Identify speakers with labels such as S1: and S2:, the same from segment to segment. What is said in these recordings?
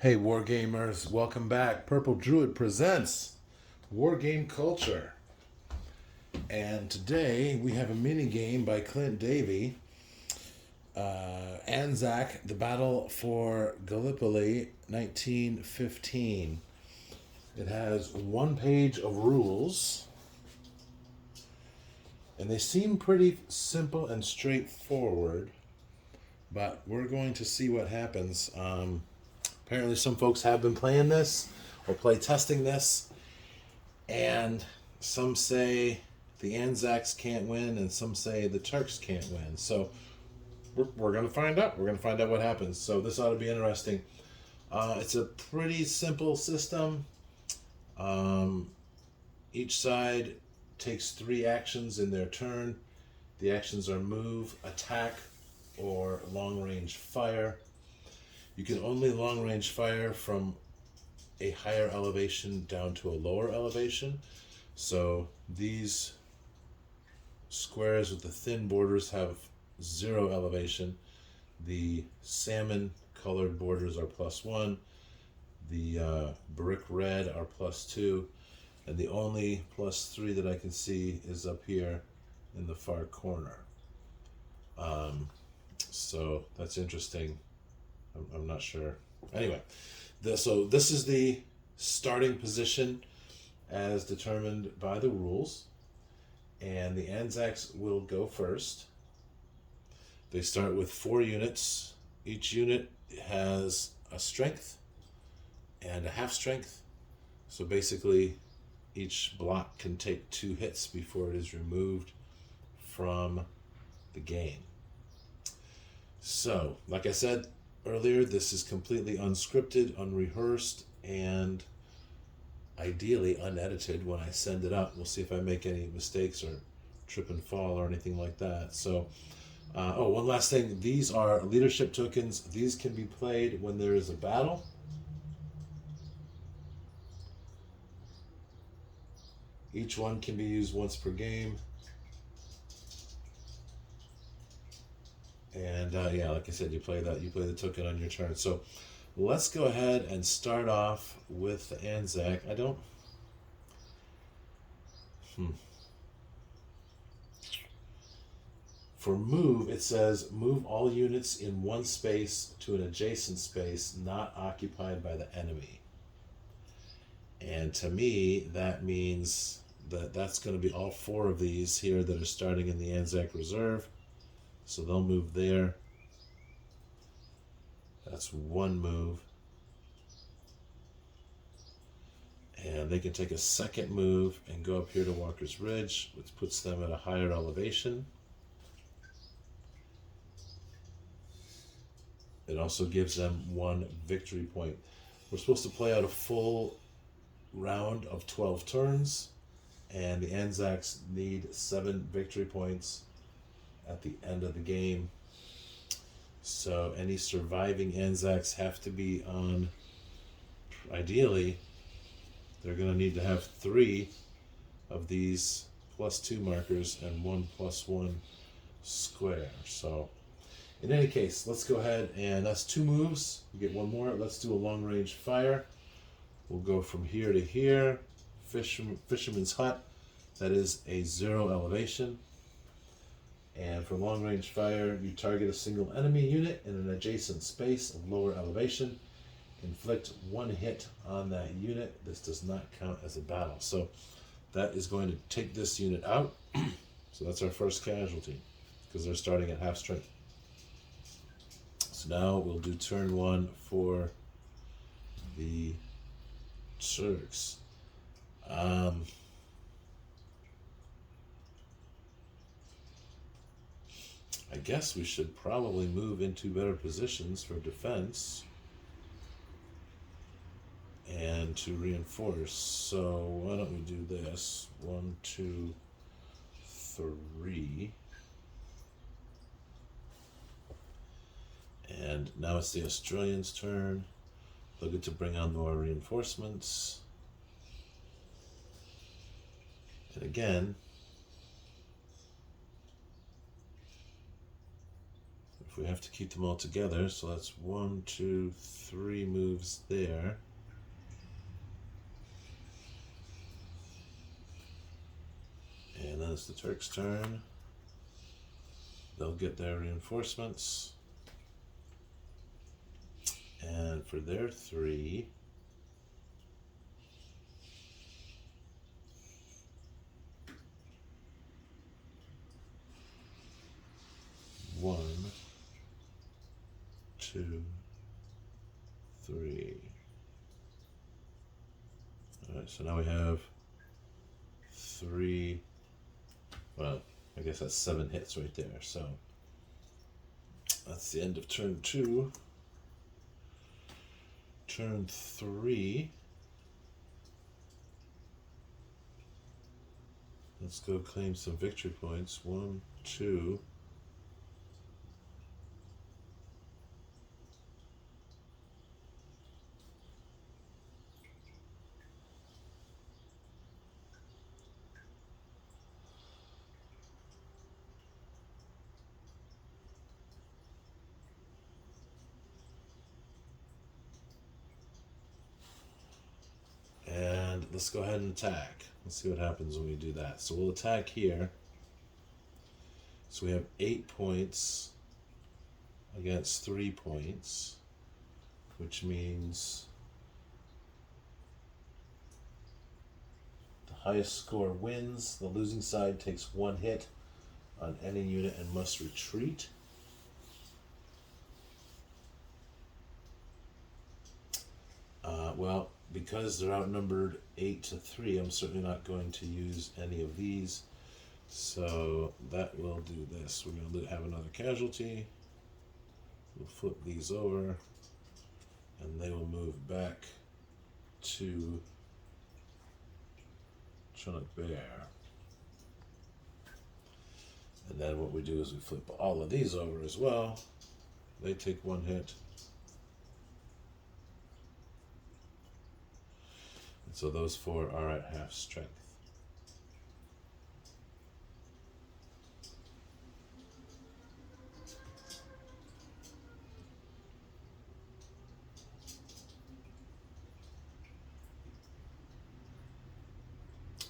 S1: Hey, Wargamers, welcome back. Purple Druid presents Wargame Culture. And today we have a mini game by Clint Davey, Anzac, the Battle for Gallipoli, 1915. It has one page of rules, and they seem pretty simple and straightforward, but we're going to see what happens. Apparently some folks have been playing this or play testing this, and some say the Anzacs can't win and some say the Turks can't win. So we're going to find out. We're going to find out what happens. So this ought to be interesting. It's a pretty simple system. Each side takes 3 actions in their turn. The actions are move, attack, or long range fire. You can only long range fire from a higher elevation down to a lower elevation. So these squares with the thin borders have 0 elevation. The salmon colored borders are +1. The brick red are +2. And the only +3 that I can see is up here in the far corner. So that's interesting. I'm not sure. Anyway, so this is the starting position as determined by the rules. And the Anzacs will go first. They start with 4 units. Each unit has a strength and a half strength. So basically, each block can take 2 hits before it is removed from the game. So, like I said earlier, this is completely unscripted, unrehearsed, and ideally unedited when I send it up. We'll see if I make any mistakes or trip and fall or anything like that. So, one last thing. These are leadership tokens. These can be played when there is a battle. Each one can be used once per game. And like I said, you play the token on your turn. So let's go ahead and start off with the Anzac. For move, it says move all units in one space to an adjacent space not occupied by the enemy. And to me, that means that's going to be all 4 of these here that are starting in the Anzac Reserve. So they'll move there. That's 1 move. And they can take a second move and go up here to Walker's Ridge, which puts them at a higher elevation. It also gives them 1 victory point. We're supposed to play out a full round of 12 turns, and the Anzacs need 7 victory points at the end of the game. So any surviving Anzacs have to be on, ideally, they're going to need to have 3 of these +2 markers and 1 +1 square. So in any case, let's go ahead, and that's 2 moves. We get 1 more. Let's do a long range fire. We'll go from here to here. Fisherman's Hut. That is a 0 elevation. And for long range fire, you target a single enemy unit in an adjacent space of lower elevation. Inflict 1 hit on that unit. This does not count as a battle. So that is going to take this unit out. So that's our first casualty, because they're starting at half strength. So now we'll do turn 1 for the Turks. I guess we should probably move into better positions for defense and to reinforce. So why don't we do this? 1, 2, 3. And now it's the Australians' turn. They'll get to bring on more reinforcements. And again, if we have to keep them all together, so that's 1, 2, 3 moves there. And then it's the Turks' turn. They'll get their reinforcements. And for their 3, one, 2, 3. Alright, so now we have 3. Well, I guess that's 7 hits right there. So that's the end of turn 2. Turn 3. Let's go claim some victory points. 1, 2. And let's go ahead and attack. Let's see what happens when we do that. So we'll attack here. So we have 8 points against 3 points, which means the highest score wins. The losing side takes 1 hit on any unit and must retreat. Well, because they're outnumbered 8-3, I'm certainly not going to use any of these. So that will do this. We're going to have another casualty. We'll flip these over, and they will move back to Chinook Bear. And then what we do is we flip all of these over as well. They take 1 hit. And so those 4 are at half strength.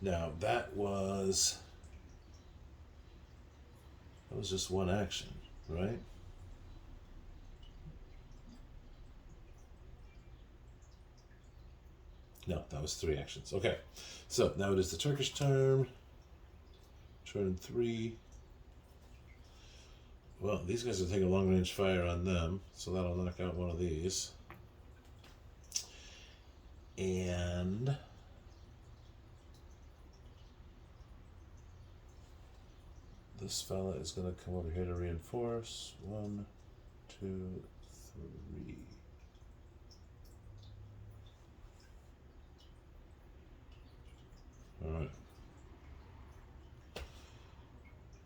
S1: Now that was just 1 action, right? No, that was 3 actions. Okay, so now it is the Turkish turn. Turn 3. Well, these guys are taking long range fire on them, so that'll knock out one of these. And this fella is going to come over here to reinforce. 1, 2, 3. All right.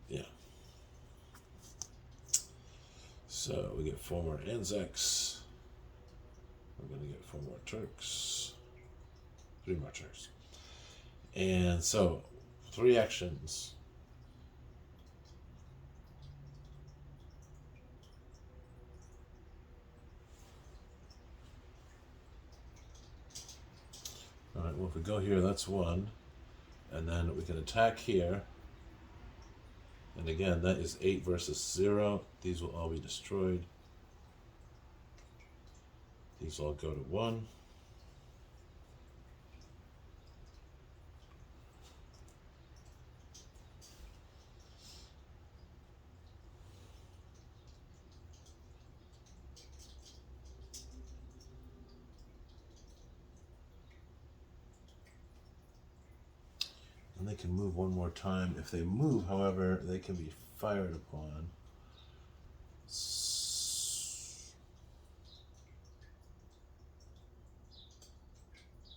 S1: Yeah. So we get 4 more Anzacs. We're going to get 4 more Turks. 3 more Turks. And so 3 actions. All right, well, if we go here, that's 1. And then we can attack here. And again, that is 8 versus 0. These will all be destroyed. These all go to 1. And they can move 1 more time. If they move, however, they can be fired upon.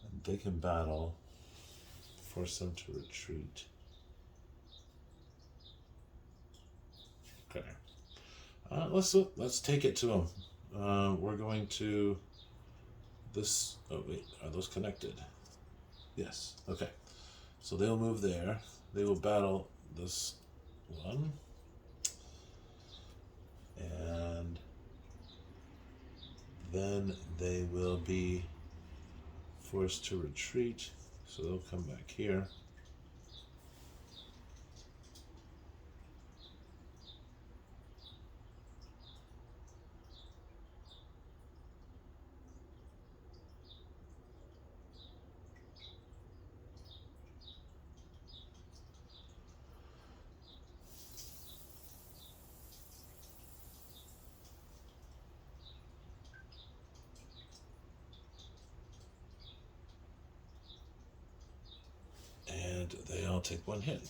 S1: And they can battle, force them to retreat. Okay. Let's take it to them. We're going to this. Oh wait, are those connected? Yes. Okay. So they'll move there. They will battle this one. And then they will be forced to retreat. So they'll come back here. And they all take one hit.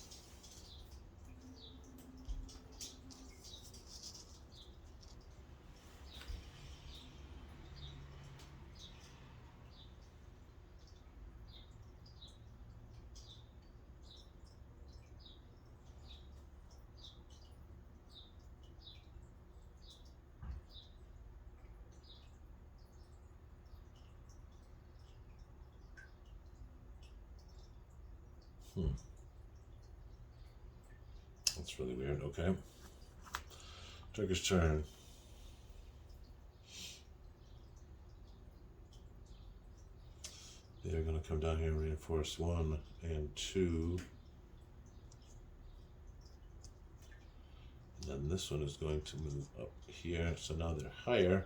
S1: That's really weird. Okay. Turkish turn. They're going to come down here and reinforce 1 and 2. And then this one is going to move up here. So now they're higher.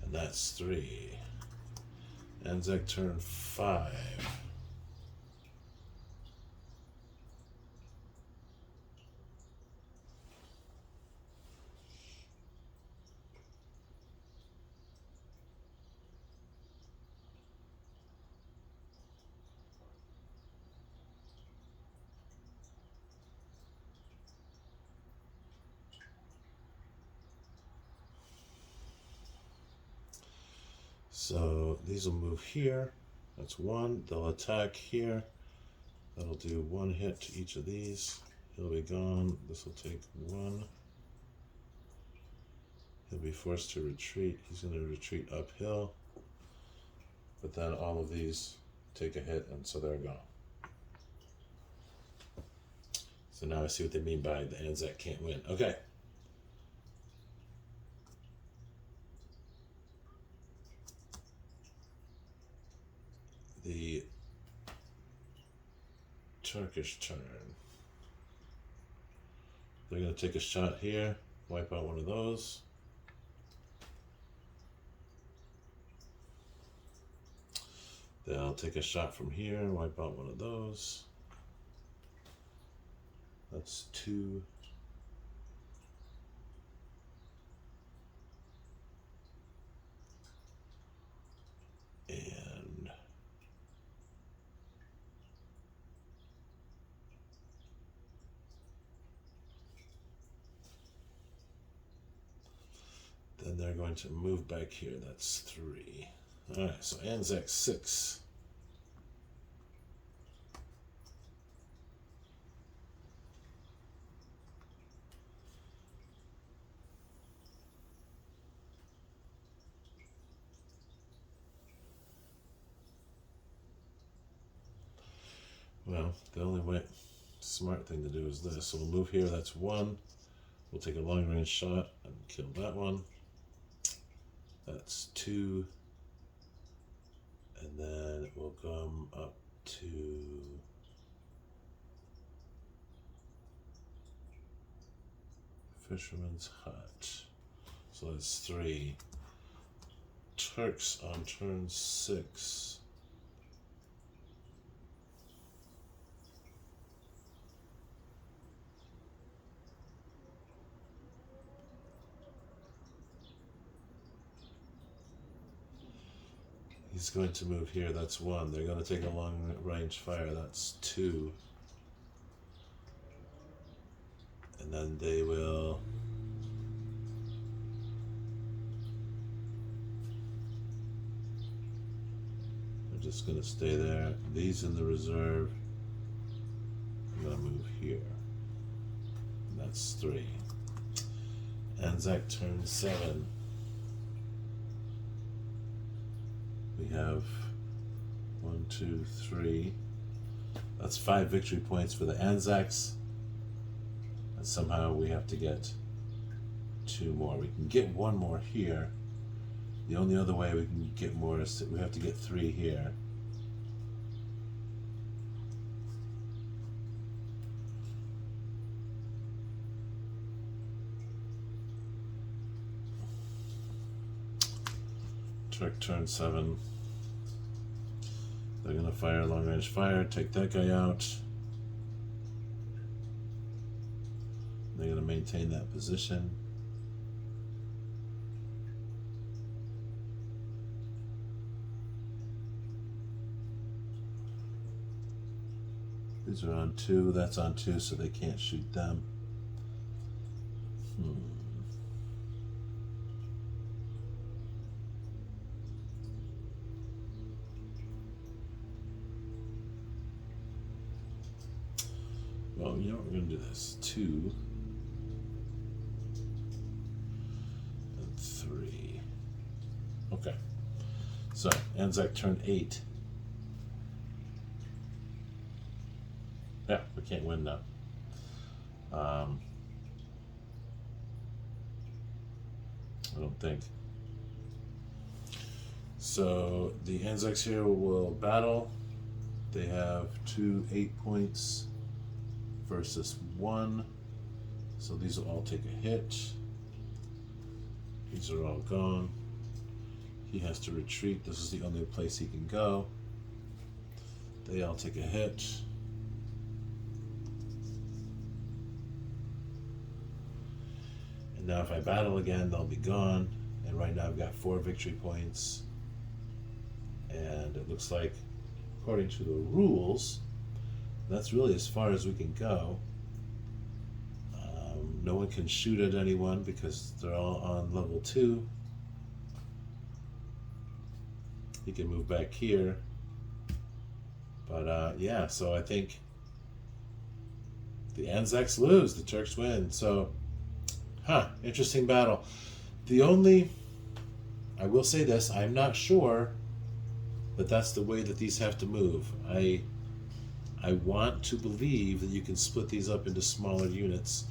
S1: And that's 3. Anzac turn 5. So these will move here. That's 1. They'll attack here. That'll do 1 hit to each of these. He'll be gone. This will take 1. He'll be forced to retreat. He's going to retreat uphill. But then all of these take a hit, and so they're gone. So now I see what they mean by the Anzac can't win. Okay. The Turkish turn. They're going to take a shot here, wipe out one of those. They'll take a shot from here, wipe out one of those. That's 2. And then they're going to move back here. That's 3. All right, so Anzac 6. Well, the only way smart thing to do is this. So we'll move here. That's 1. We'll take a long range shot and kill that one. That's 2. And then we'll come up to Fisherman's Hut. So that's 3. Turks on turn 6. He's going to move here, that's 1. They're going to take a long range fire, that's 2. And then they will they're just going to stay there. These in the reserve. I'm going to move here. And that's 3. Anzac turn 7. We have 1, 2, 3. That's 5 victory points for the Anzacs. And somehow we have to get 2 more. We can get 1 more here. The only other way we can get more is that we have to get 3 here. Turk turn 7. They're going to fire long range fire, take that guy out. They're going to maintain that position. These are on 2, that's on 2, so they can't shoot them. Well, you know what, we're going to do this. 2 and 3. Okay. So, Anzac turn 8. Yeah, we can't win now. I don't think. So, the Anzacs here will battle. They have 2 8 points versus 1. So these will all take a hit. These are all gone. He has to retreat. This is the only place he can go. They all take a hit. And now if I battle again, they'll be gone. And right now I've got 4 victory points. And it looks like, according to the rules, that's really as far as we can go. No one can shoot at anyone because they're all on level 2. He can move back here. But yeah, so I think the Anzacs lose, the Turks win. So, interesting battle. I will say this, I'm not sure that that's the way that these have to move. I want to believe that you can split these up into smaller units,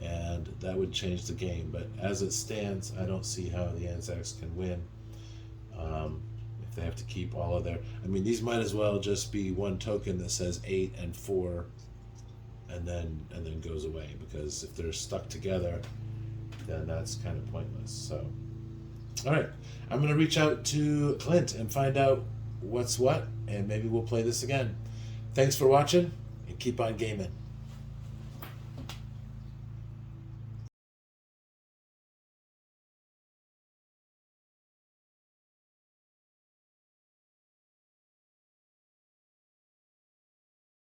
S1: and that would change the game. But as it stands, I don't see how the Anzacs can win if they have to keep all of their... I mean, these might as well just be one token that says 8 and 4, and then goes away, because if they're stuck together, then that's kind of pointless. So, all right, I'm going to reach out to Clint and find out what's what, and maybe we'll play this again. Thanks for watching, and keep on gaming.